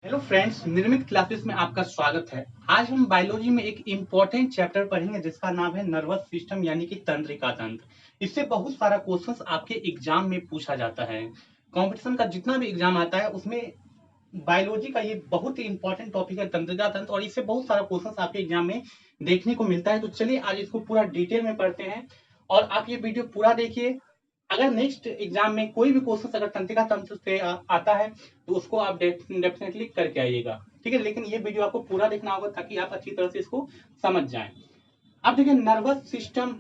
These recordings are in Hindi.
हेलो फ्रेंड्स, निर्मित क्लासेस में आपका स्वागत है। आज हम बायोलॉजी में एक इम्पोर्टेंट चैप्टर पढ़ेंगे जिसका नाम है नर्वस सिस्टम यानी कि तंत्रिका तंत्र। इससे बहुत सारा क्वेश्चंस आपके एग्जाम में पूछा जाता है। कंपटीशन का जितना भी एग्जाम आता है उसमें बायोलॉजी का ये बहुत ही इंपॉर्टेंट टॉपिक है तंत्रिका तंत्र, और इससे बहुत सारा क्वेश्चंस आपके एग्जाम में देखने को मिलता है। तो चलिए आज इसको पूरा डिटेल में पढ़ते हैं और आप ये वीडियो पूरा देखिए। अगर नेक्स्ट एग्जाम में कोई भी क्वेश्चन अगर तंत्रिका तंत्र से आता है तो उसको आप डेफिनेटली करके आइएगा, ठीक है। लेकिन ये वीडियो आपको पूरा देखना होगा ताकि आप अच्छी तरह से इसको समझ जाएं। अब देखिए, नर्वस सिस्टम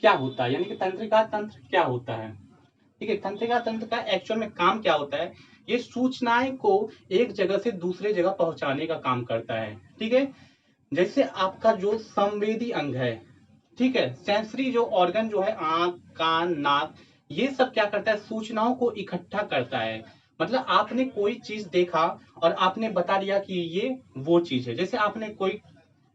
क्या होता है यानी कि तंत्रिका तंत्र क्या होता है। ठीक है, तंत्रिका तंत्र का एक्चुअल में काम क्या होता है। ये सूचनाएं को एक जगह से दूसरे जगह पहुंचाने का काम करता है, ठीक है। जैसे आपका जो संवेदी अंग है, ठीक है, सेंसरी जो ऑर्गन जो है, आंख, कान, नाक, ये सब क्या करता है, सूचनाओं को इकट्ठा करता है। मतलब आपने कोई चीज देखा और आपने बता दिया कि ये वो चीज है। जैसे आपने कोई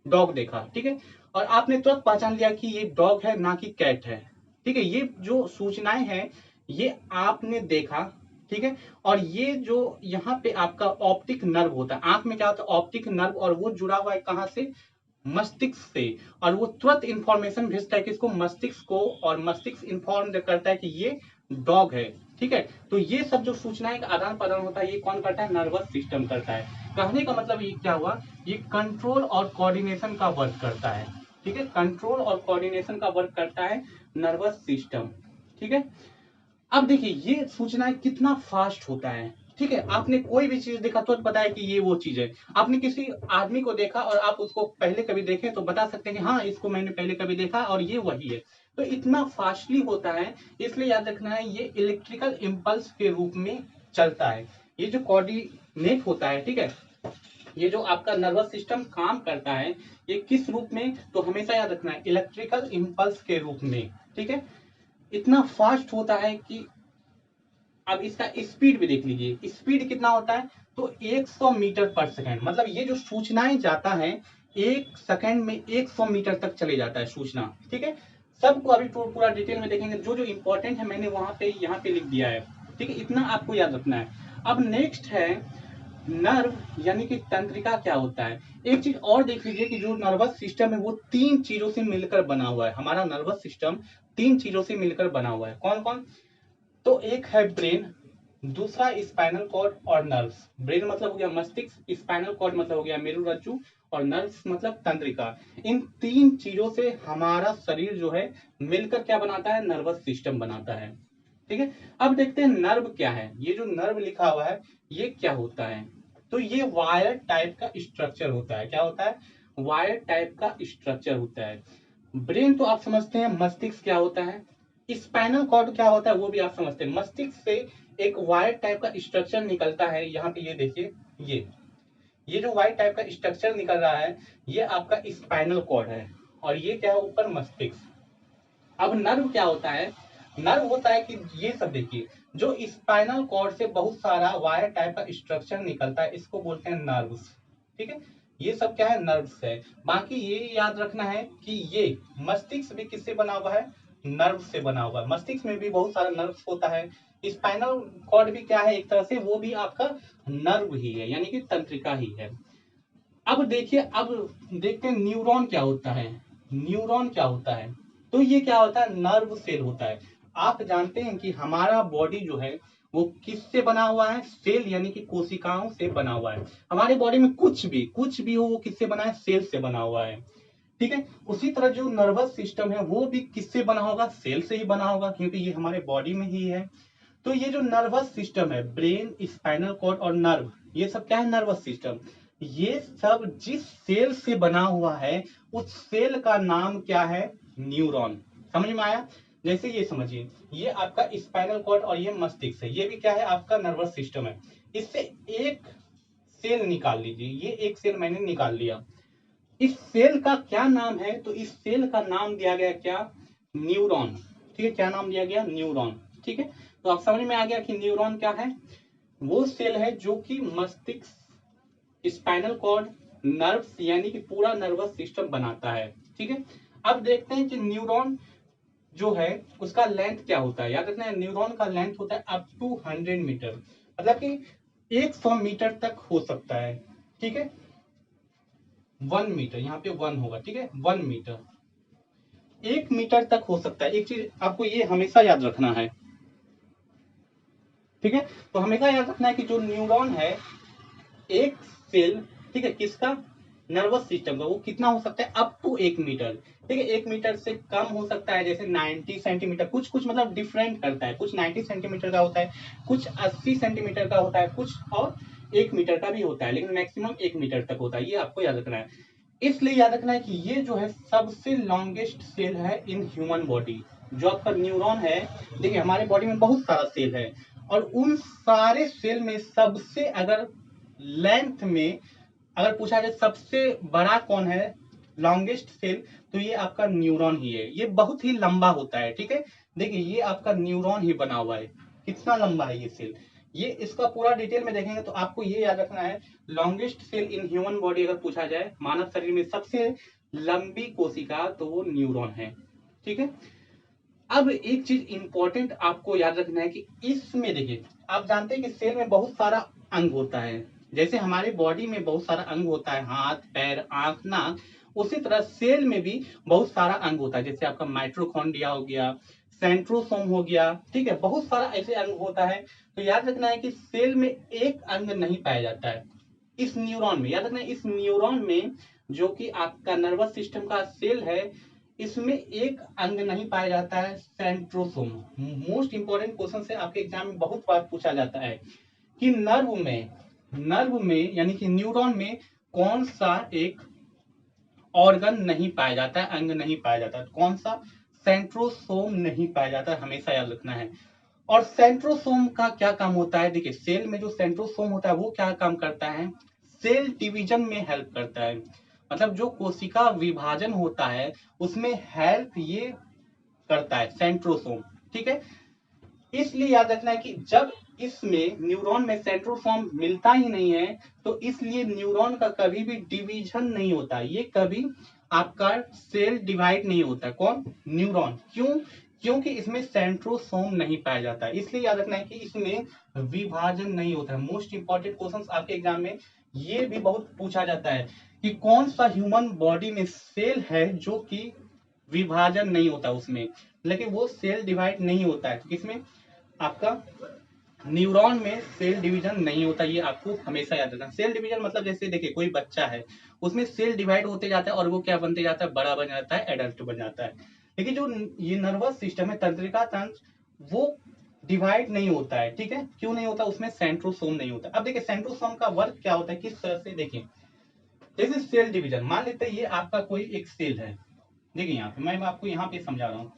डॉग देखा, ठीक है, और आपने तुरंत पहचान लिया कि ये डॉग है ना कि कैट है। ठीक है, ये जो सूचनाएं हैं ये आपने देखा, ठीक है। और ये जो यहाँ पे आपका ऑप्टिक नर्व होता है, आंख में क्या होता है, ऑप्टिक नर्व, और वो जुड़ा हुआ है कहाँ से, मस्तिष्क से। और वो तुरंत इंफॉर्मेशन भेजता है किसको, मस्तिष्क को, और मस्तिष्क इंफॉर्म करता है कि ये डॉग है, ठीक है। तो ये सब जो सूचनाएं का आदान प्रदान होता है ये कौन करता है, नर्वस सिस्टम करता है। कहने का मतलब ये क्या हुआ, ये कंट्रोल और कोऑर्डिनेशन का वर्क करता है, ठीक है। कंट्रोल और कोऑर्डिनेशन का वर्क करता है नर्वस सिस्टम, ठीक है। अब देखिए ये सूचनाएं कितना फास्ट होता है, ठीक है। आपने कोई भी चीज देखा तो बताया कि ये वो चीज है। आपने किसी आदमी को देखा और आप उसको पहले कभी देखे तो बता सकते हैं कि हाँ इसको मैंने पहले कभी देखा और ये वही है। तो इतना फास्टली होता है, इसलिए याद रखना है ये इलेक्ट्रिकल इम्पल्स के रूप में चलता है। ये जो कोऑर्डिनेट होता है, ठीक है, ये जो आपका नर्वस सिस्टम काम करता है ये किस रूप में, तो हमेशा याद रखना है इलेक्ट्रिकल इम्पल्स के रूप में, ठीक है। इतना फास्ट होता है कि अब इसका स्पीड भी देख लीजिए, स्पीड कितना होता है, तो 100 मीटर पर सेकंड। मतलब ये जो सूचनाएं जाता है एक सेकंड में 100 मीटर तक चले जाता है सूचना, ठीक है। सबको अभी पूरा डिटेल में देखेंगे, जो जो इंपॉर्टेंट है मैंने वहां पे यहाँ पे लिख दिया है, ठीक है। इतना आपको याद रखना है। अब नेक्स्ट है नर्व यानी कि तंत्रिका क्या होता है। एक चीज और देख लीजिए कि जो नर्वस सिस्टम है वो तीन चीजों से मिलकर बना हुआ है। हमारा नर्वस सिस्टम तीन चीजों से मिलकर बना हुआ है। कौन कौन, तो एक है ब्रेन, दूसरा स्पाइनल कॉर्ड और नर्व्स। ब्रेन मतलब हो गया मस्तिष्क, स्पाइनल कॉर्ड मतलब हो गया मेरुरज्जु, और नर्व्स मतलब तंत्रिका। इन तीन चीजों से हमारा शरीर जो है मिलकर क्या बनाता है, नर्वस सिस्टम बनाता है, ठीक है। अब देखते हैं नर्व क्या है। ये जो नर्व लिखा हुआ है ये क्या होता है, तो ये वायर टाइप का स्ट्रक्चर होता है। क्या होता है, वायर टाइप का स्ट्रक्चर होता है। ब्रेन तो आप समझते हैं, मस्तिष्क क्या होता है, स्पाइनल कॉर्ड क्या होता है वो भी आप समझते हैं। मस्तिष्क से एक वायर टाइप का स्ट्रक्चर निकलता है, यहाँ पे ये देखिए, ये जो वायर टाइप का स्ट्रक्चर निकल रहा है ये आपका स्पाइनल कॉर्ड है, और ये क्या है ऊपर मस्तिष्क। अब नर्व क्या होता है, नर्व होता है कि ये सब देखिए, जो स्पाइनल कॉर्ड से बहुत सारा वायर टाइप का स्ट्रक्चर निकलता है इसको बोलते हैं नर्व्स, ठीक है। ये सब क्या है, नर्व्स है। बाकी ये याद रखना है कि ये मस्तिष्क भी किससे बना हुआ है, नर्व से बना हुआ है। मस्तिष्क में भी बहुत सारा नर्व्स होता है। स्पाइनल कॉर्ड भी क्या है, एक तरह से वो भी आपका नर्व ही है यानी कि तंत्रिका ही है। अब देखिए, अब देखते हैं न्यूरॉन क्या होता है। न्यूरॉन क्या होता है, तो ये क्या होता है, नर्व सेल होता है। आप जानते हैं कि हमारा बॉडी जो है वो किससे बना हुआ है, सेल यानी कि कोशिकाओं से बना हुआ है। हमारे बॉडी में कुछ भी हो वो किससे बना है, सेल से बना हुआ है, ठीक है। उसी तरह जो नर्वस सिस्टम है वो भी किससे बना होगा, सेल से ही बना होगा, क्योंकि ये हमारे बॉडी में ही है। तो ये जो नर्वस सिस्टम है, ब्रेन, स्पाइनल कॉर्ड और नर्व, ये सब क्या है, नर्वस सिस्टम। ये सब जिस सेल से बना हुआ है उस सेल का नाम क्या है, न्यूरॉन। समझ में आया। जैसे ये समझिए, ये आपका स्पाइनल कॉर्ड और ये मस्तिष्क है, ये भी क्या है, आपका नर्वस सिस्टम है। इससे एक सेल निकाल लीजिए, ये एक सेल मैंने निकाल लिया। इस सेल का क्या नाम है, तो इस सेल का नाम दिया गया क्या, न्यूरॉन, ठीक है। क्या नाम दिया गया, न्यूरॉन, ठीक है। तो आप समझ में आ गया कि न्यूरॉन क्या है, वो सेल है जो कि मस्तिष्क, स्पाइनल कॉर्ड, नर्व्स यानी कि पूरा नर्वस सिस्टम बनाता है, ठीक है। अब देखते हैं कि न्यूरॉन जो है उसका लेंथ क्या होता है। याद रखना है न्यूरॉन का लेंथ होता है अप टू 100 मीटर। मतलब कि 100 मीटर तक हो सकता है, ठीक है। 1 मीटर, यहाँ पे 1 होगा, ठीक है, 1 मीटर, 1 मीटर तक हो सकता है। एक चीज आपको ये हमेशा याद रखना है, ठीक है। तो हमेशा याद रखना है कि जो न्यूरॉन है, एक सेल, ठीक है, किसका, नर्वस सिस्टम का, वो कितना हो सकता है, अप टू 1 मीटर, ठीक है। 1 मीटर से कम हो सकता है, जैसे 90 सेंटीमीटर, कुछ कुछ मतलब डिफरेंट करता है, कुछ 90 सेंटीमीटर का होता है, कुछ 80 सेंटीमीटर का होता है, कुछ और 1 मीटर का भी होता है, लेकिन मैक्सिमम 1 मीटर तक होता है, ये आपको याद रखना है। इसलिए याद रखना है कि ये जो है सबसे लॉन्गेस्ट सेल है इन ह्यूमन बॉडी। जो आपका न्यूरॉन है, देखिए हमारे बॉडी में बहुत सारा सेल है, और उन सारे सेल में सबसे अगर लेंथ में अगर पूछा जाए सबसे बड़ा कौन है, लॉन्गेस्ट सेल, तो ये आपका न्यूरॉन ही है। ये बहुत ही लंबा होता है, ठीक है। देखिए ये आपका न्यूरॉन ही बना हुआ है, कितना लंबा है ये सेल। ये इसका पूरा डिटेल में देखेंगे तो आपको ये याद रखना है, longest cell in human body अगर पूछा जाए, मानव शरीर में सबसे लंबी कोशिका, तो वो न्यूरॉन है, ठीक है। अब एक चीज इंपॉर्टेंट आपको याद रखना है कि इसमें देखिए, आप जानते हैं कि सेल में बहुत सारा अंग होता है। जैसे हमारे बॉडी में बहुत सारा अंग होता है, हाथ पैर आंख नाक, उसी तरह सेल में भी बहुत सारा अंग होता है। जैसे आपका माइट्रोकॉन्ड्रिया हो गया, सेंट्रोसोम हो गया, ठीक है, बहुत सारा ऐसे अंग होता है। तो याद रखना है कि सेल में एक अंग नहीं पाया जाता है, इस न्यूरॉन में। याद रखना है, इस न्यूरॉन में, जो कि आपका नर्वस सिस्टम का सेल है, इसमें एक अंग नहीं पाया जाता है, सेंट्रोसोम। मोस्ट इंपोर्टेंट क्वेश्चन से आपके एग्जाम में बहुत बार पूछा जाता है कि नर्व में यानी कि न्यूरॉन में कौन सा एक ऑर्गन नहीं पाया जाता है, अंग नहीं पाया जाता है, कौन सा, सेंट्रोसोम नहीं पाया जाता है, हमेशा याद रखना है। और सेंट्रोसोम का क्या काम होता है, देखिए सेल में जो सेंट्रोसोम होता है वो क्या काम करता है, सेल डिवीजन में हेल्प करता है। मतलब जो कोशिका विभाजन होता है उसमें हेल्प ये करता है सेंट्रोसोम, ठीक है। इसलिए याद रखना है कि जब इसमें न्यूरॉन में सेंट्रोसोम मिलता ही नहीं है, तो इसलिए न्यूरॉन का कभी भी डिवीजन नहीं होता, ये कभी आपका सेल डिवाइड नहीं होता। कौन, न्यूरॉन, क्यों, क्योंकि इसमें सेंट्रोसोम नहीं पाया जाता है। इसलिए याद रखना है कि इसमें विभाजन नहीं होता है। मोस्ट इंपॉर्टेंट क्वेश्चन आपके एग्जाम में ये भी बहुत पूछा जाता है कि कौन सा ह्यूमन बॉडी में सेल है जो कि विभाजन नहीं होता उसमें, लेकिन वो सेल डिवाइड नहीं होता है, तो किसमें, आपका न्यूरॉन में सेल डिवीजन नहीं होता। ये आपको हमेशा याद रखना। सेल डिवीजन मतलब जैसे देखिए कोई बच्चा है, उसमें सेल डिवाइड होते जाता है और वो क्या बनते जाता है, बड़ा बन जाता है, एडल्ट बन जाता है। लेकिन जो ये नर्वस सिस्टम है, तंत्रिका तंत्र, वो डिवाइड नहीं होता है, ठीक है। क्यों नहीं होता, उसमें सेंट्रोसोम नहीं होता। अब देखिए सेंट्रोसोम का वर्क क्या होता है, किस तरह से, देखिए जैसे सेल डिवीजन, मान लेते हैं ये आपका कोई एक सेल है। देखिए यहाँ पे मैं आपको यहाँ पे समझा रहा हूँ,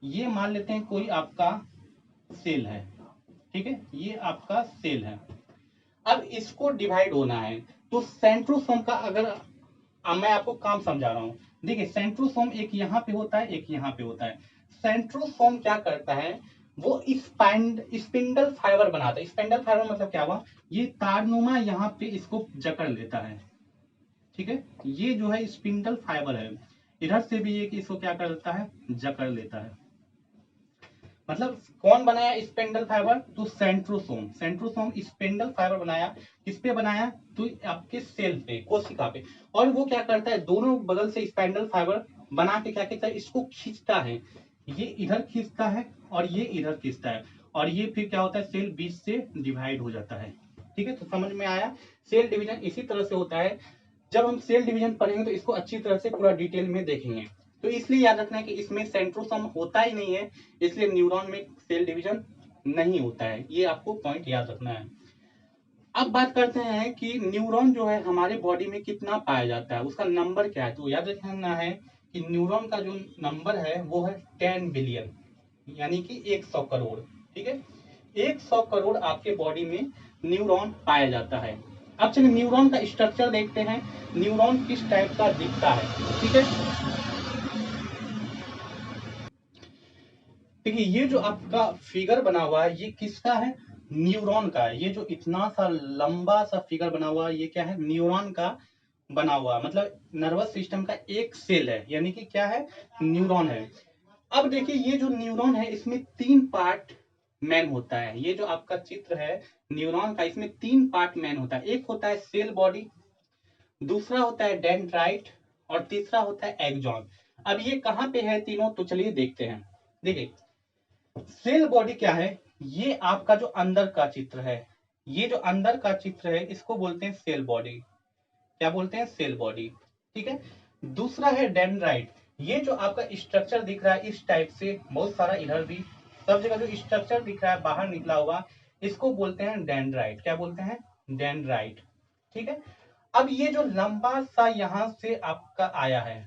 ये मान लेते हैं कोई आपका सेल है, ठीक है, ये आपका सेल है। अब इसको डिवाइड होना है, तो सेंट्रोसोम का अगर, अब मैं आपको काम समझा रहा हूं। देखिए सेंट्रोसोम एक यहाँ पे होता है, एक यहाँ पे होता है। सेंट्रोसोम क्या करता है, वो स्पिंडल फाइबर बनाता है। स्पिंडल फाइबर मतलब क्या हुआ, ये तारनुमा यहाँ पे इसको जकड़ लेता है, ठीक है। ये जो है स्पिंडल फाइबर है, इधर से भी ये कि इसको क्या कर लेता है, जकड़ लेता है। मतलब कौन बनाया स्पेंडल फाइबर, तो सेंट्रोसोम। सेंट्रोसोम स्पेंडल फाइबर बनाया, किस पे बनाया, तो आपके सेल पे, कोशिका पे। और वो क्या करता है, दोनों बगल से स्पेंडल फाइबर बना के क्या कहता है, इसको खींचता है। ये इधर खींचता है और ये इधर खींचता है, और ये फिर क्या होता है, सेल बीच से डिवाइड हो जाता है, ठीक है। तो समझ में आया, सेल डिवीजन इसी तरह से होता है। जब हम सेल डिवीजन पढ़ेंगे तो इसको अच्छी तरह से पूरा डिटेल में देखेंगे। तो इसलिए याद रखना है कि इसमें सेंट्रोसोम होता ही नहीं है, इसलिए न्यूरॉन में सेल डिवीजन नहीं होता है। ये आपको पॉइंट याद रखना है। अब बात करते हैं कि न्यूरॉन जो है हमारे बॉडी में कितना पाया जाता है, उसका नंबर क्या है। तो याद रखना है कि न्यूरॉन का जो नंबर है वो है 10 बिलियन, यानी कि 100 करोड़, ठीक है। 100 करोड़ आपके बॉडी में न्यूरॉन पाया जाता है। अब चलिए न्यूरॉन का स्ट्रक्चर देखते हैं, न्यूरॉन किस टाइप का दिखता है, ठीक है। देखिए ये जो आपका फिगर बना हुआ है ये किसका है, न्यूरॉन का है। ये जो इतना सा लंबा सा फिगर बना हुआ है ये क्या है, न्यूरॉन का बना हुआ, मतलब नर्वस सिस्टम का एक सेल है, यानी कि क्या है, न्यूरॉन है। अब देखिए ये जो न्यूरॉन है इसमें 3 पार्ट मेन होता है। ये जो आपका चित्र है न्यूरॉन का, इसमें 3 पार्ट मेन होता है। एक होता है सेल बॉडी, दूसरा होता है डेंड्राइट और तीसरा होता है एक्सॉन। अब ये कहाँ पे है तीनों, तो चलिए देखते हैं। देखिए सेल बॉडी क्या है, ये आपका जो अंदर का चित्र है, ये जो अंदर का चित्र है इसको बोलते हैं सेल बॉडी। क्या बोलते हैं, सेल बॉडी। ठीक है। दूसरा है डेंड्राइट, ये जो आपका स्ट्रक्चर दिख रहा है इस टाइप से, बहुत सारा इधर भी सब जगह जो स्ट्रक्चर दिख रहा है बाहर निकला हुआ, इसको बोलते हैं डेंड्राइट। क्या बोलते हैं, डेंड्राइट। ठीक है। अब ये जो लंबा सा यहां से आपका आया है,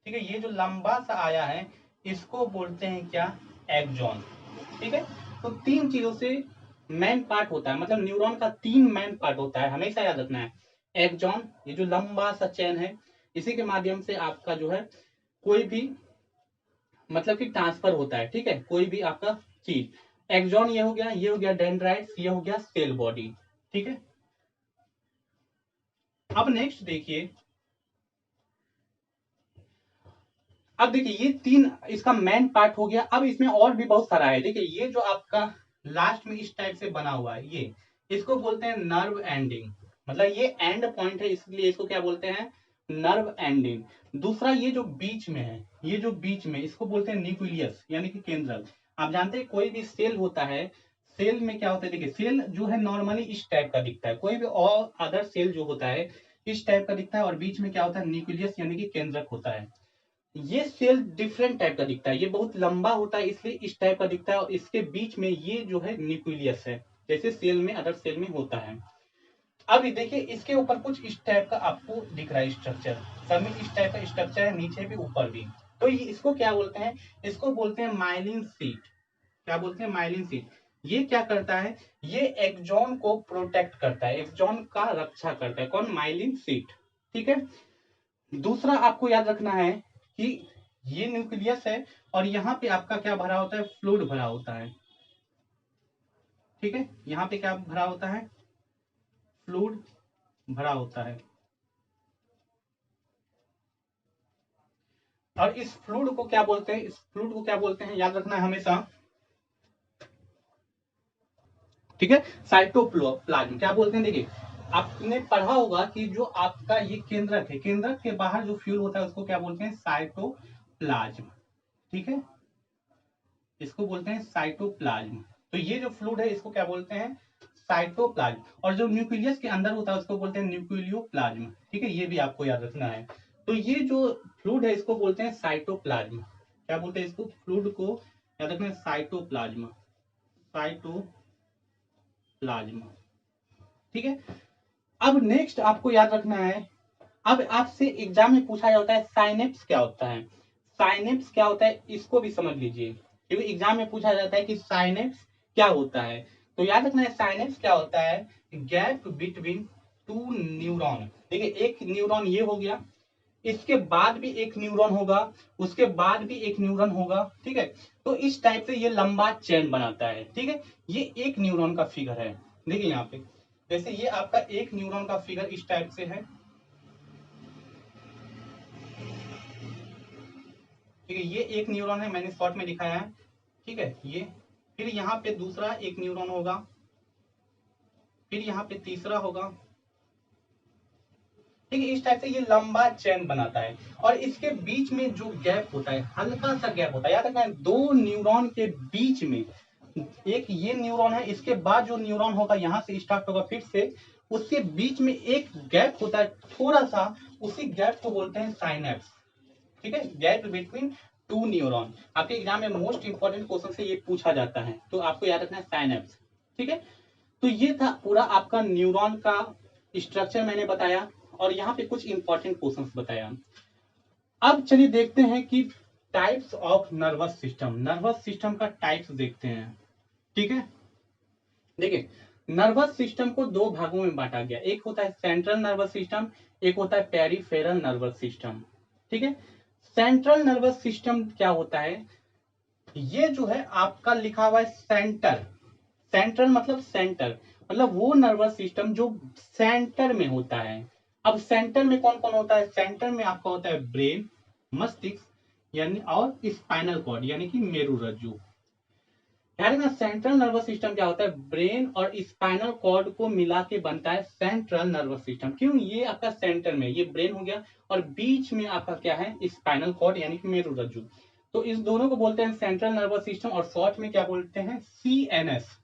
ठीक है, ये जो लंबा सा आया है इसको बोलते हैं क्या, एक्सॉन। ठीक है। तो 3 चीजों से मेन पार्ट होता है, मतलब न्यूरॉन का 3 मेन पार्ट होता है, हमेशा याद रखना है। एक्सॉन, ये जो लंबा सा चेन है, इसी के माध्यम से आपका जो है कोई भी मतलब कि ट्रांसफर होता है। ठीक है, कोई भी आपका चीज। एक्सॉन ये हो गया, ये हो गया डेंड्राइट्स, ये हो गया सेल बॉडी। ठीक है। अब नेक्स्ट देखिए, अब देखिए ये 3 इसका मेन पार्ट हो गया। अब इसमें और भी बहुत सारा है। देखिए ये जो आपका लास्ट में इस टाइप से बना हुआ है, ये इसको बोलते हैं नर्व एंडिंग, मतलब ये एंड पॉइंट है इसलिए इसको क्या बोलते हैं, नर्व एंडिंग। दूसरा ये जो बीच में है, ये जो बीच में, इसको बोलते हैं न्यूक्लियस यानी कि केंद्रक। आप जानते हैं कोई भी सेल होता है, सेल में क्या होता है, देखिए सेल जो है नॉर्मली इस टाइप का दिखता है, कोई भी और अदर सेल जो होता है इस टाइप का दिखता है, और बीच में क्या होता है, न्यूक्लियस यानी कि केंद्रक होता है। ये सेल डिफरेंट टाइप का दिखता है, ये बहुत लंबा होता है इसलिए इस टाइप का दिखता है, और इसके बीच में ये जो है न्यूक्लियस है, जैसे सेल में अदर सेल में होता है। अब ये देखिए इसके ऊपर कुछ इस टाइप का आपको दिख रहा है स्ट्रक्चर, सब में इस टाइप का स्ट्रक्चर है, नीचे भी ऊपर भी। तो ये इसको क्या बोलते हैं, इसको बोलते हैं माइलिन सीट। क्या बोलते हैं, माइलिन सीट। ये क्या करता है, ये एक्सॉन को प्रोटेक्ट करता है, एक्सॉन का रक्षा करता है, कौन, माइलिन सीट। ठीक है। दूसरा आपको याद रखना है कि ये न्यूक्लियस है और यहाँ पे आपका क्या भरा होता है, फ्लूइड भरा होता है। ठीक है, यहाँ पे क्या भरा होता है, फ्लूइड भरा होता है। और इस फ्लूइड को क्या बोलते हैं, इस फ्लूइड को क्या बोलते हैं, याद रखना है हमेशा। ठीक है, साइटोप्लाज्म क्या बोलते हैं। देखिए आपने पढ़ा होगा कि जो आपका ये केंद्रक है, केंद्रक के बाहर जो फ्यूल होता है उसको क्या बोलते हैं, साइटोप्लाज्म। ठीक है, इसको बोलते हैं साइटोप्लाज्म। तो ये जो फ्लूइड है इसको क्या बोलते हैं, साइटोप्लाज्म। और जो न्यूक्लियस के अंदर होता है उसको बोलते हैं न्यूक्लियोप्लाज्म। ठीक है, ये भी आपको याद रखना है। तो ये जो फ्लूइड है इसको बोलते हैं साइटोप्लाज्म। क्या बोलते हैं इसको, फ्लूइड को याद रखना है, साइटोप्लाज्म, साइटोप्लाज्म। ठीक है। अब नेक्स्ट आपको याद रखना है, अब आपसे एग्जाम में पूछा जाता है साइनेप्स क्या होता है। साइनेप्स क्या होता है इसको भी समझ लीजिए, क्योंकि एग्जाम में पूछा जाता है कि साइनेप्स क्या होता है। तो याद रखना है साइनेप्स क्या होता है, गैप बिटवीन टू न्यूरॉन। देखिए एक न्यूरॉन ये हो गया, इसके बाद भी एक न्यूरॉन होगा, उसके बाद भी एक न्यूरॉन होगा। ठीक है, तो इस टाइप से ये लंबा चेन बनाता है। ठीक है, ये एक न्यूरॉन का फिगर है। देखिए यहाँ पे जैसे ये आपका एक न्यूरॉन का फिगर इस टाइप से है। ठीक है, ये एक न्यूरॉन है, मैंने शॉर्ट में दिखाया है। ठीक है, ये फिर यहाँ पे दूसरा एक न्यूरॉन होगा, फिर यहाँ पे तीसरा होगा। ठीक है, इस टाइप से ये लंबा चेन बनाता है। और इसके बीच में जो गैप होता है, हल्का सा गैप होता है, याद रखना है, दो न्यूरॉन के बीच में एक ये न्यूरॉन है, इसके बाद जो न्यूरॉन होगा यहाँ से स्टार्ट होगा फिर से, उसके बीच में एक गैप होता है थोड़ा सा, उसी गैप को बोलते हैं साइनेप्स। ठीक है, गैप बिटवीन टू न्यूरॉन। आपके एग्जाम में मोस्ट इंपॉर्टेंट क्वेश्चन से ये पूछा जाता है, तो आपको याद रखना है साइनेप्स। ठीक है, तो ये था पूरा आपका न्यूरॉन का स्ट्रक्चर मैंने बताया, और यहाँ पे कुछ इंपॉर्टेंट क्वेश्चंस बताया। अब चलिए देखते हैं कि types of nervous system, nervous system का टाइप्स देखते हैं। ठीक है, देखिए नर्वस सिस्टम को दो भागों में बांटा गया, एक होता है सेंट्रल नर्वस सिस्टम, एक होता है पेरिफेरल नर्वस सिस्टम। ठीक है, सेंट्रल नर्वस सिस्टम क्या होता है, ये जो है आपका लिखा हुआ है सेंटर, सेंट्रल मतलब सेंटर, मतलब वो नर्वस सिस्टम जो सेंटर में होता है। अब सेंटर में कौन कौन होता है, सेंटर में आपका होता है ब्रेन, मस्तिष्क यानी, और स्पाइनल कॉर्ड यानी कि मेरुरज्जु। यानी ना सेंट्रल नर्वस सिस्टम क्या होता है, ब्रेन और स्पाइनल कॉर्ड को मिला के बनता है सेंट्रल नर्वस सिस्टम। क्यों, ये आपका सेंटर में ये ब्रेन हो गया और बीच में आपका क्या है, स्पाइनल कॉर्ड यानी कि मेरुरज्जु। तो इस दोनों को बोलते हैं सेंट्रल नर्वस सिस्टम, और शॉर्ट में क्या बोलते हैं, CNS।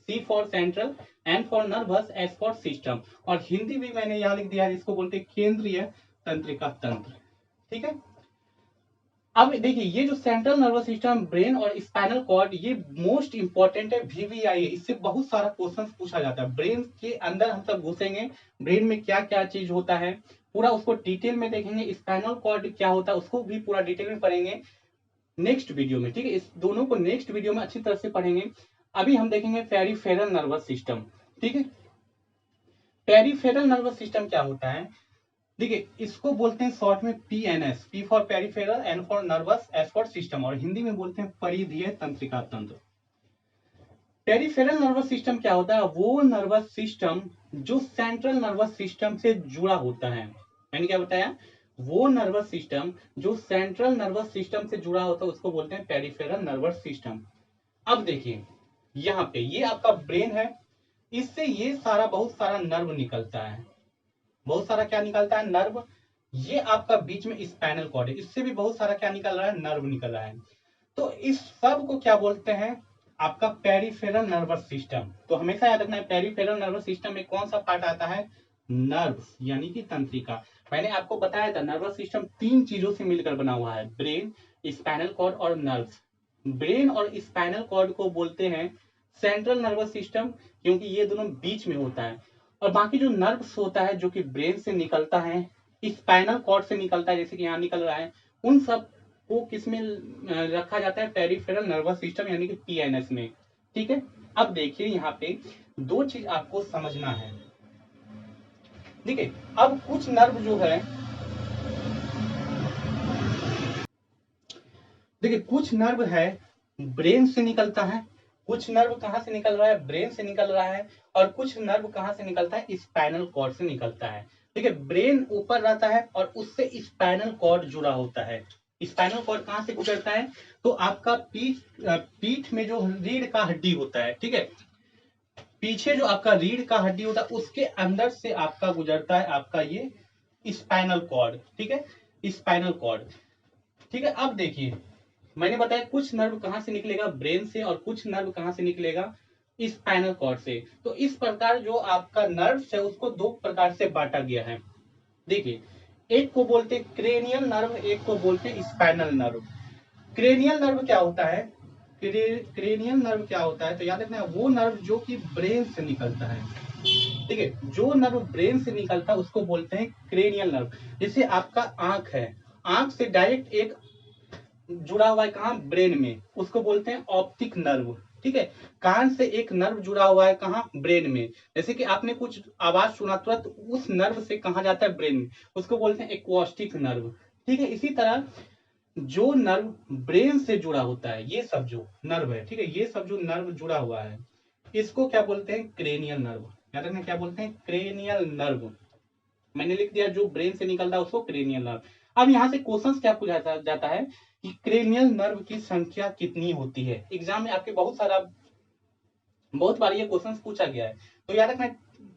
C for central, N for nervous, S for system. और हिंदी भी मैंने यहाँ लिख दिया है, इसको बोलते हैं केंद्रीय तंत्रिका तंत्र। ठीक है। अब देखिए, ये जो सेंट्रल नर्वस सिस्टम, ब्रेन और स्पाइनल कॉर्ड, ये मोस्ट इंपॉर्टेंट है, VVI है। इससे बहुत सारा क्वेश्चन पूछा जाता है। ब्रेन के अंदर हम सब घुसेंगे, ब्रेन में क्या क्या चीज होता है पूरा उसको डिटेल में देखेंगे। स्पाइनल कॉर्ड क्या होता है उसको भी पूरा डिटेल में पढ़ेंगे नेक्स्ट वीडियो में। ठीक है, इस दोनों को नेक्स्ट वीडियो में अच्छी तरह से पढ़ेंगे। अभी हम देखेंगे पेरिफेरल नर्वस सिस्टम। ठीक है, पेरिफेरल नर्वस सिस्टम क्या होता है, देखिए इसको बोलते हैं शॉर्ट में PNS, P for peripheral, N for nervous, S for system, और हिंदी में बोलते हैं परिधीय तंत्रिका तंत्र। पेरिफेरल नर्वस सिस्टम क्या होता है, वो नर्वस सिस्टम जो सेंट्रल नर्वस सिस्टम से जुड़ा होता है। मैंने क्या बताया, वो नर्वस सिस्टम जो सेंट्रल नर्वस सिस्टम से जुड़ा होता है उसको बोलते हैं पेरिफेरल नर्वस सिस्टम। अब देखिए, यहाँ पे ये आपका ब्रेन है, इससे ये सारा बहुत सारा नर्व निकलता है, बहुत सारा क्या निकलता है, नर्व। ये आपका बीच में स्पाइनल कॉर्ड है, इससे भी बहुत सारा क्या निकल रहा है, नर्व निकल रहा है। तो इस सब को क्या बोलते हैं, आपका पेरिफेरल नर्वस सिस्टम। तो हमेशा याद रखना है, पेरिफेरल नर्वस सिस्टम में कौन सा पार्ट आता है, नर्व्स यानी कि तंत्रिका। मैंने आपको बताया था नर्वस सिस्टम 3 चीजों से मिलकर बना हुआ है, ब्रेन, स्पाइनल कॉर्ड और नर्व्स। ब्रेन और स्पाइनल कॉर्ड को बोलते हैं सेंट्रल नर्वस सिस्टम, क्योंकि ये दोनों बीच में होता है। और बाकी जो नर्व्स होता है जो कि ब्रेन से निकलता है, स्पाइनल कॉर्ड से निकलता है, जैसे कि यहाँ निकल रहा है, उन सब को किस में रखा जाता है, पेरिफेरल नर्वस सिस्टम यानी कि PNS में। ठीक है। अब देखिए, यहाँ पे 2 चीज आपको समझना है। देखिए, अब कुछ नर्व जो है, देखिए कुछ नर्व है ब्रेन से निकलता है, कुछ नर्व कहाँ से निकल रहा है, ब्रेन से निकल रहा है, और कुछ नर्व कहाँ से निकलता है, स्पाइनल कॉर्ड से निकलता है। ठीक है, ब्रेन ऊपर रहता है और उससे स्पाइनल कॉर्ड जुड़ा होता है। स्पाइनल कॉर्ड कहाँ से गुजरता है, तो आपका पीठ में जो रीढ़ का हड्डी होता है, ठीक है, पीछे जो आपका रीढ़ का हड्डी होता है उसके अंदर से आपका गुजरता है आपका ये स्पाइनल कॉर्ड। ठीक है, स्पाइनल कॉर्ड। ठीक है, अब देखिए, मैंने बताया कुछ नर्व कहां से निकलेगा, ब्रेन से, और कुछ नर्व कहां से निकलेगा, स्पाइनल कॉर्ड से। तो इस प्रकार जो आपका नर्व है उसको 2 प्रकार से बांटा गया है। देखिए, एक को बोलते क्रेनियल नर्व, एक को बोलते स्पाइनल नर्व। क्रेनियल नर्व क्या होता है, क्रेनियल नर्व क्या होता है, तो याद रखना वो नर्व जो कि ब्रेन से निकलता है। ठीक है, जो नर्व ब्रेन से निकलता है उसको बोलते हैं क्रेनियल नर्व। जैसे आपका आंख है, आंख से डायरेक्ट एक जुड़ा हुआ है कहाँ, ब्रेन में, उसको बोलते हैं ऑप्टिक नर्व। ठीक है, कान से एक नर्व जुड़ा हुआ है कहाँ, ब्रेन में। जैसे कि आपने कुछ आवाज सुना तुरंत उस नर्व से कहाँ जाता है, ब्रेन में, उसको बोलते हैं एक्वास्टिक नर्व। ठीक है, इसी तरह जो नर्व ब्रेन से जुड़ा होता है, ये सब जो नर्व है, ठीक है, ये सब जो नर्व जुड़ा हुआ है इसको क्या बोलते हैं, क्रेनियल नर्व। याद रखना क्या बोलते हैं, क्रेनियल नर्व। मैंने लिख दिया जो ब्रेन से निकलता है उसको क्रेनियल नर्व। अब यहाँ से क्वेश्चन क्या पूछा जाता है कि क्रेनियल नर्व की संख्या कितनी होती है। एग्जाम में आपके बहुत बार ये क्वेश्चन पूछा गया है। तो याद रखना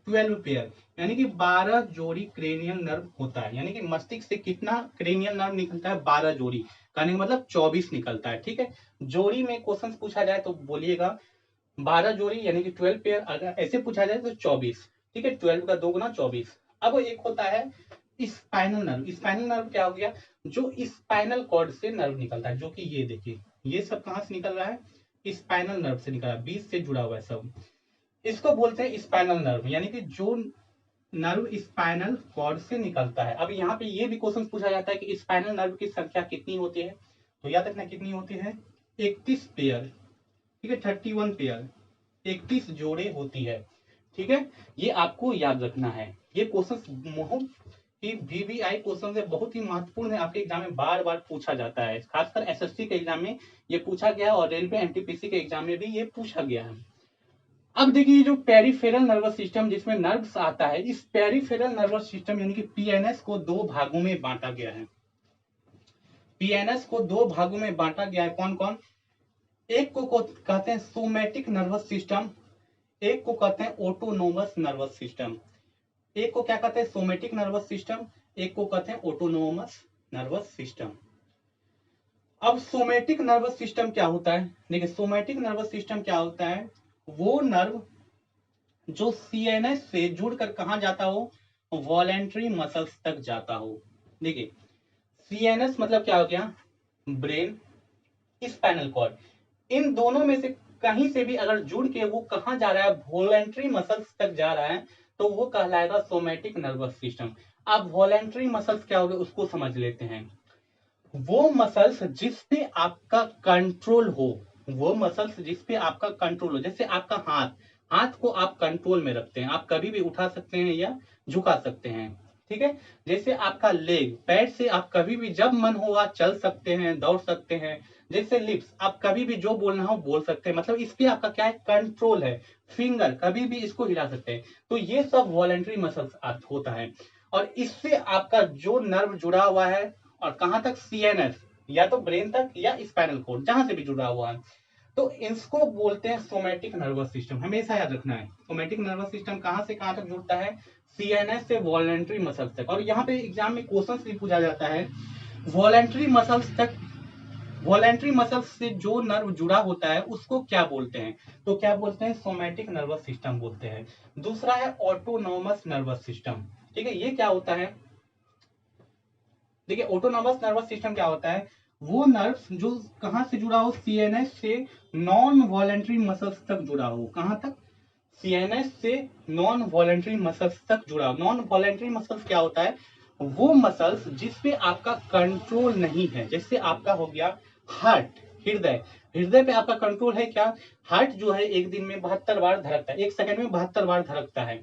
12 पेयर, यानी कि 12 जोड़ी क्रेनियल नर्व होता है। यानी कि मस्तिष्क से कितना क्रेनियल नर्व निकलता है, 12 जोड़ी। कहने का मतलब 24 निकलता है। ठीक है, जोड़ी में क्वेश्चन पूछा जाए तो बोलिएगा 12 जोड़ी यानी कि 12 पेयर, अगर ऐसे पूछा जाए तो 24। ठीक है, 12 का 2 गुना 24। अब एक होता है स्पाइनल नर्व। स्पाइनल नर्व क्या हो गया, जो स्पाइनल कॉर्ड से नर्व निकलता है, जो कि ये देखिए, ये सब कहां से निकल रहा है, स्पाइनल नर्व से निकल रहा है, बीच से जुड़ा हुआ है सब। इसको बोलते हैं स्पाइनल नर्व, यानी कि जो नर्व स्पाइनल कॉर्ड से निकलता है। अब यहाँ पे ये भी क्वेश्चन पूछा जाता है कि स्पाइनल नर्व की संख्या कितनी होती है, तो याद रखना कितनी होती है, 31 पेयर। ठीक है, 31 पेयर, 31 जोड़े होती है। ठीक है, ये आपको याद रखना है। ये क्वेश्चन कि VVI क्वेश्चन से बहुत ही महत्वपूर्ण है, आपके एग्जाम में बार बार पूछा जाता है, खासकर SSC के एग्जाम में ये पूछा गया और रेलवे NTPC के एग्जाम में भी ये पूछा गया है। अब देखिए, जो पेरिफेरल नर्वस सिस्टम जिसमें नर्व्स आता है, इस पेरिफेरल नर्वस सिस्टम यानी कि PNS को 2 भागों में बांटा गया है। PNS को 2 भागों में बांटा गया है, कौन कौन, एक को कहते हैं सोमैटिक नर्वस सिस्टम, एक को कहते हैं ऑटोनोमस नर्वस सिस्टम। एक को क्या कहते हैं सोमैटिक नर्वस सिस्टम, एक को कहते हैं ऑटोनोमस नर्वस सिस्टम। अब सोमैटिक नर्वस सिस्टम क्या होता है? देखिए सोमैटिक नर्वस सिस्टम क्या होता है, वो नर्व जो सीएनएस से जुड़कर कहां जाता हो, वॉलेंट्री मसल्स तक जाता हो। देखिए सीएनएस मतलब क्या हो गया, ब्रेन, स्पाइनल कॉर्ड, इन दोनों में से कहीं से भी अगर जुड़ के वो कहां जा रहा है, वॉलेंट्री मसल्स तक जा रहा है, तो वो कहलाएगा सोमैटिक नर्वस सिस्टम। अब वॉलेंट्री मसल्स क्या हो गए उसको समझ लेते हैं। वो मसल्स जिस पे आपका कंट्रोल हो, वो मसल्स जिस पे आपका कंट्रोल हो, जैसे आपका हाथ, हाथ को आप कंट्रोल में रखते हैं, आप कभी भी उठा सकते हैं या झुका सकते हैं, ठीक है। जैसे आपका लेग, पैर से आप कभी भी जब मन होगा चल सकते हैं, दौड़ सकते हैं। जैसे लिप्स, आप कभी भी जो बोलना हो बोल सकते हैं, मतलब इस पे आपका क्या है, कंट्रोल है। फिंगर, कभी भी इसको हिला सकते हैं। तो ये सब वॉलेंट्री मसल्स होता है। और इससे आपका जो नर्व जुड़ा हुआ है, और कहां तक, सीएनएस, या तो ब्रेन तक या स्पाइनल कोड, जहां से भी जुड़ा हुआ है, तो इसको बोलते हैं सोमैटिक नर्वस सिस्टम। हमेशा याद रखना है सोमैटिक नर्वस सिस्टम कहां से कहां तक जुड़ता है, सीएनएस से वॉलेंट्री मसल्स तक। और यहाँ पे एग्जाम में क्वेश्चन भी पूछा जाता है, वॉलेंट्री मसल्स तक, वॉलेंट्री मसल्स से जो नर्व जुड़ा होता है उसको क्या बोलते हैं, तो क्या बोलते हैं, सोमैटिक नर्वस सिस्टम बोलते हैं। दूसरा है ऑटोनोमस नर्वस सिस्टम, ठीक है। ये क्या होता है, देखिए ऑटोनोमस नर्वस सिस्टम क्या होता है, वो नर्व जो कहां से जुड़ा हो, सीएनएस से नॉन वॉलेंट्री मसल्स तक जुड़ा हो। कहां तक, सीएनएस से नॉन वॉलेंट्री मसल्स तक जुड़ा हो। नॉन वॉलेंट्री मसल्स क्या होता है, वो मसल्स जिसपे आपका कंट्रोल नहीं है। जैसे आपका हो गया हार्ट, हृदय, हृदय पे आपका कंट्रोल है क्या, हार्ट जो है एक दिन में 72 बार धड़कता है, एक सेकंड में 72 बार धड़कता है।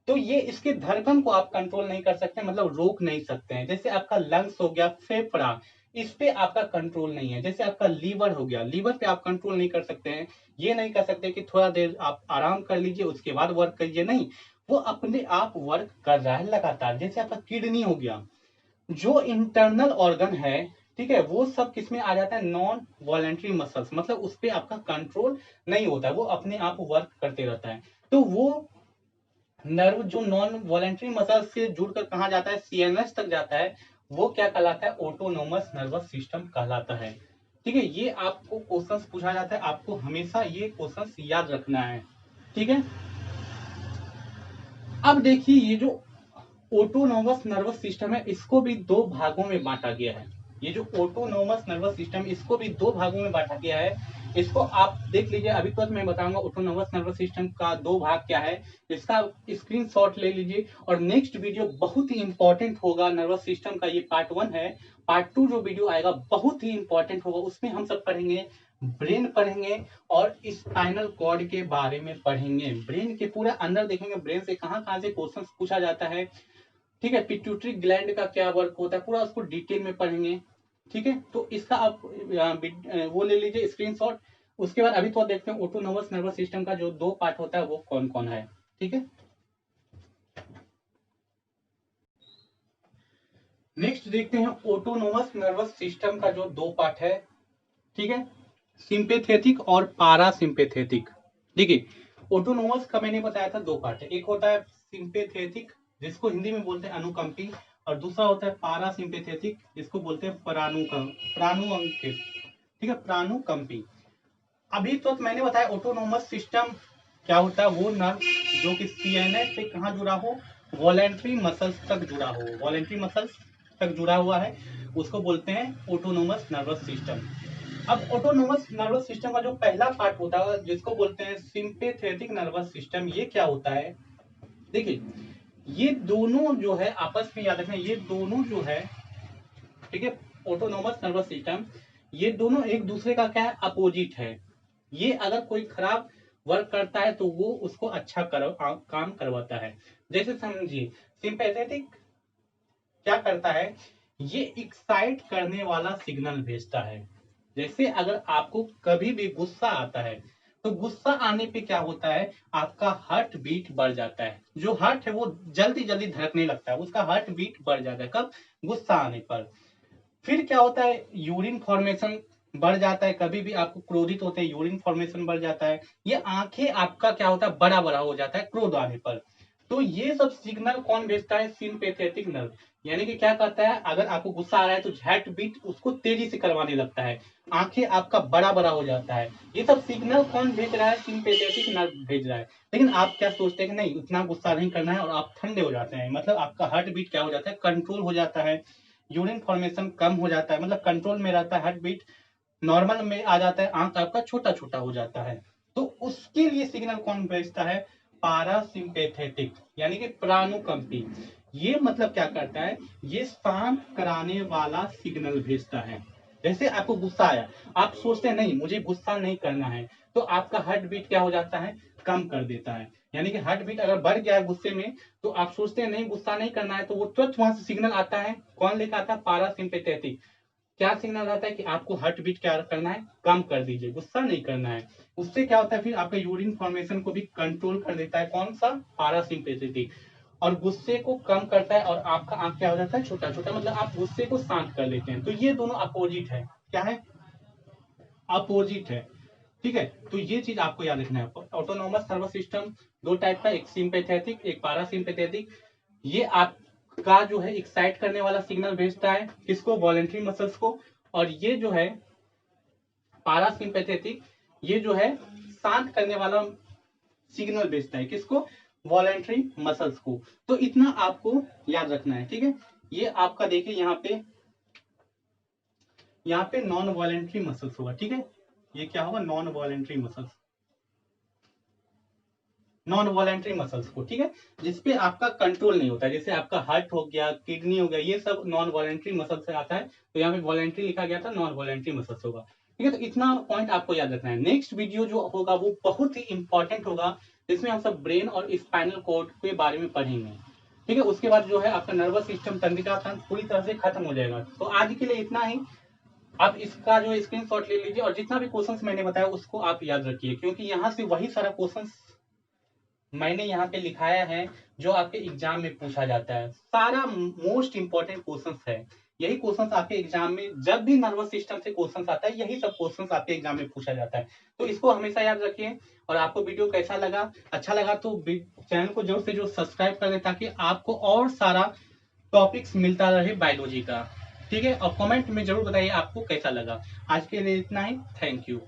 तो ये इसके धड़कन को आप कंट्रोल नहीं कर सकते, मतलब रोक नहीं सकते हैं। जैसे आपका लंग्स हो गया, फेफड़ा, इस पे आपका कंट्रोल नहीं है। जैसे आपका लीवर हो गया, लीवर पे आप कंट्रोल नहीं कर सकते हैं। ये नहीं कर सकते कि थोड़ा देर आप आराम कर लीजिए उसके बाद वर्क करिए, नहीं, वो अपने आप वर्क कर रहा है लगातार। जैसे आपका किडनी हो गया, जो इंटरनल ऑर्गन है, ठीक है, वो सब किसमें आ जाता है, नॉन वॉलेंट्री मसल्स, मतलब उस पर आपका कंट्रोल नहीं होता, वो अपने आप वर्क करते रहता है। तो वो नर्व जो नॉन वॉलेंट्री मसल से जुड़कर कहा जाता है, सीएनएस तक जाता है, वो क्या कहलाता है, ऑटोनोमस नर्वस सिस्टम कहलाता है। ठीक है, ये आपको क्वेश्चंस पूछा जाता है, आपको हमेशा ये क्वेश्चंस याद रखना है, ठीक है। अब देखिए ये जो ऑटोनोमस नर्वस सिस्टम है, इसको भी दो भागों में बांटा गया है। ये जो ऑटोनोमस नर्वस सिस्टम, इसको भी दो भागों में बांटा गया है। इसको आप देख लीजिए, अभी तक मैं बताऊंगा ऑटोनोमस नर्वस सिस्टम का दो भाग क्या है, इसका स्क्रीनशॉट ले लीजिए। और नेक्स्ट वीडियो बहुत ही इंपॉर्टेंट होगा नर्वस सिस्टम का, ये पार्ट 1 है। पार्ट 2 जो वीडियो आएगा बहुत ही इंपॉर्टेंट होगा, उसमें हम सब पढ़ेंगे, ब्रेन पढ़ेंगे और स्पाइनल कॉर्ड के बारे में पढ़ेंगे। ब्रेन के पूरा अंदर देखेंगे, ब्रेन से कहां कहां से क्वेश्चन पूछा जाता है, ठीक है। पिट्यूटरी ग्लैंड का क्या वर्क होता है, पूरा उसको डिटेल में पढ़ेंगे, ठीक है। तो इसका आप वो ले लीजिए स्क्रीनशॉट। उसके बाद अभी तो देखते हैं ऑटोनोमस नर्वस सिस्टम का जो दो पार्ट होता है वो कौन कौन है, ठीक है। नेक्स्ट देखते हैं ऑटोनोमस नर्वस सिस्टम का जो दो पार्ट है, ठीक है, सिंपेथेटिक और पारासिम्पेथेटिक। देखिए ऑटोनोमस का मैंने बताया था दो पार्ट है, एक होता है सिंपेथेटिक जिसको हिंदी में बोलते हैं अनुकंपी, और दूसरा होता है पारासिम्पेथेटिक जिसको बोलते हैं प्राणुअंकित, ठीक है, प्राणुकंपी। अभी तो मैंने बताया ऑटोनोमस सिस्टम क्या होता है, वो नर्व जो कि सीएनएस से कहाँ जुड़ा हो, वॉलेंट्री मसल्स तक जुड़ा हो, वॉलेंट्री मसल्स तक जुड़ा हुआ है, उसको बोलते हैं ऑटोनोमस नर्वस सिस्टम। अब ऑटोनोमस नर्वस सिस्टम का जो पहला पार्ट होता है जिसको बोलते हैं सिंपेथेटिक नर्वस सिस्टम, ये क्या होता है, देखिए ये दोनों जो है आपस में याद रखना, ये दोनों जो है, ठीक है, ऑटोनोमस नर्वस सिस्टम, ये दोनों एक दूसरे का क्या है, अपोजिट है। ये अगर कोई खराब वर्क करता है तो वो उसको अच्छा काम करवाता है। जैसे समझिए सिंपैथेटिक क्या करता है, ये एक्साइट करने वाला सिग्नल भेजता है। जैसे अगर आपको कभी भी गुस्सा आता है, तो गुस्सा आने पे क्या होता है, आपका हार्ट बीट बढ़ जाता है, जो हार्ट है वो जल्दी जल्दी धड़कने लगता है, उसका हार्ट बीट बढ़ जाता है, कब, गुस्सा आने पर। फिर क्या होता है, यूरिन फॉर्मेशन बढ़ जाता है, कभी भी आपको क्रोधित होते हैं, यूरिन फॉर्मेशन बढ़ जाता है, ये आंखें आपका क्या होता है, बड़ा बड़ा हो जाता है क्रोध आने पर। तो ये सब सिग्नल कौन भेजता है, सिंपैथेटिक नर्व। यानी कि क्या कहता है, अगर आपको गुस्सा आ रहा है तो हार्ट बीट उसको तेजी से करवाने लगता है, आंखें आपका बड़ा बड़ा हो जाता है। ये सब सिग्नल कौन भेज रहा है, सिंपैथेटिक नर्व भेज रहा है। लेकिन आप क्या सोचते हैं कि नहीं उतना गुस्सा नहीं करना है, और आप ठंडे हो जाते हैं, मतलब आपका हार्ट बीट क्या हो जाता है, कंट्रोल हो जाता है, यूरिन फॉर्मेशन कम हो जाता है, मतलब कंट्रोल में रहता है, हार्ट बीट नॉर्मल में आ जाता है, आंख आपका छोटा छोटा हो जाता है। तो उसके लिए सिग्नल कौन भेजता है, पारासिम्पेथेटिक यानी कि प्राणुकंपी। ये मतलब क्या करता है, ये शांत कराने वाला सिग्नल भेजता है। जैसे आपको गुस्सा आया, आप सोचते हैं नहीं मुझे गुस्सा नहीं करना है, तो आपका हार्ट बीट क्या हो जाता है, कम कर देता है। यानी कि हार्ट बीट अगर बढ़ गया है गुस्से में, तो आप सोचते हैं नहीं गुस्सा नहीं करना है, तो वो तुरंत वहां से सिग्नल आता है, कौन लेकर आता है, पारासिम्पेथेटिक। क्या सिग्नल आता है कि आपको हार्ट बीट क्या करना है, कम कर दीजिए, गुस्सा नहीं करना है। उससे क्या होता है, फिर आपका यूरिन फॉर्मेशन को भी कंट्रोल कर देता है, कौन सा, पारासिम्पेथेटिक। और गुस्से को कम करता है, और आपका आंख क्या हो जाता है, छोटा छोटा, मतलब आप गुस्से को शांत कर लेते हैं। तो ये दोनों अपोजिट है, क्या है, अपोजिट है। ठीक है, तो ये चीज आपको याद रखना है। ऑटोनोमस नर्वस सिस्टम दो टाइप का, एक सिंपैथेटिक एक पारासिम्पेथेटिक। ये आपका जो है एक्साइट करने वाला सिग्नल भेजता है, किसको, वॉलेंट्री मसल्स को। और ये जो है पारासिम्पेथेटिक, ये जो है शांत करने वाला सिग्नल भेजता है, किसको, वॉलेंट्री मसल्स को। तो इतना आपको याद रखना है, ठीक है। ये आपका देखिए यहाँ पे नॉन वॉलेंट्री मसल्स होगा, ठीक है। ये क्या होगा, non voluntary muscles, non voluntary muscles को, ठीक है, जिसपे आपका कंट्रोल नहीं होता है। जैसे आपका हार्ट हो गया, किडनी हो गया, ये सब नॉन वॉलेंट्री मसल से आता है। तो यहाँ पे वॉलेंट्री लिखा गया था, नॉन वॉलेंट्री मसल्स होगा, ठीक है। तो इतना पॉइंट आपको याद रखना है। नेक्स्ट वीडियो जो होगा वो बहुत ही इंपॉर्टेंट होगा, जिसमें हम सब ब्रेन और स्पाइनल कॉर्ड के बारे में पढ़ेंगे, ठीक है। उसके बाद जो है आपका नर्वस सिस्टम, तंत्रिका तंत्र पूरी तरह से खत्म हो जाएगा। तो आज के लिए इतना ही। आप इसका जो स्क्रीनशॉट ले लीजिए, और जितना भी क्वेश्चंस मैंने बताया उसको आप याद रखिए, क्योंकि यहाँ से वही सारा क्वेश्चंस मैंने यहाँ पे लिखाया है जो आपके एग्जाम में पूछा जाता है। सारा मोस्ट इंपॉर्टेंट क्वेश्चंस है, यही क्वेश्चंस आपके एग्जाम में, जब भी नर्वस सिस्टम से क्वेश्चंस आता है यही सब क्वेश्चंस आपके एग्जाम में पूछा जाता है। तो इसको हमेशा याद रखिए। और आपको वीडियो कैसा लगा, अच्छा लगा तो चैनल को जरूर से जरूर सब्सक्राइब कर दें, ताकि आपको और सारा टॉपिक्स मिलता रहे बायोलॉजी का, ठीक है। और कमेंट में जरूर बताइए आपको कैसा लगा। आज के लिए इतना ही, थैंक यू।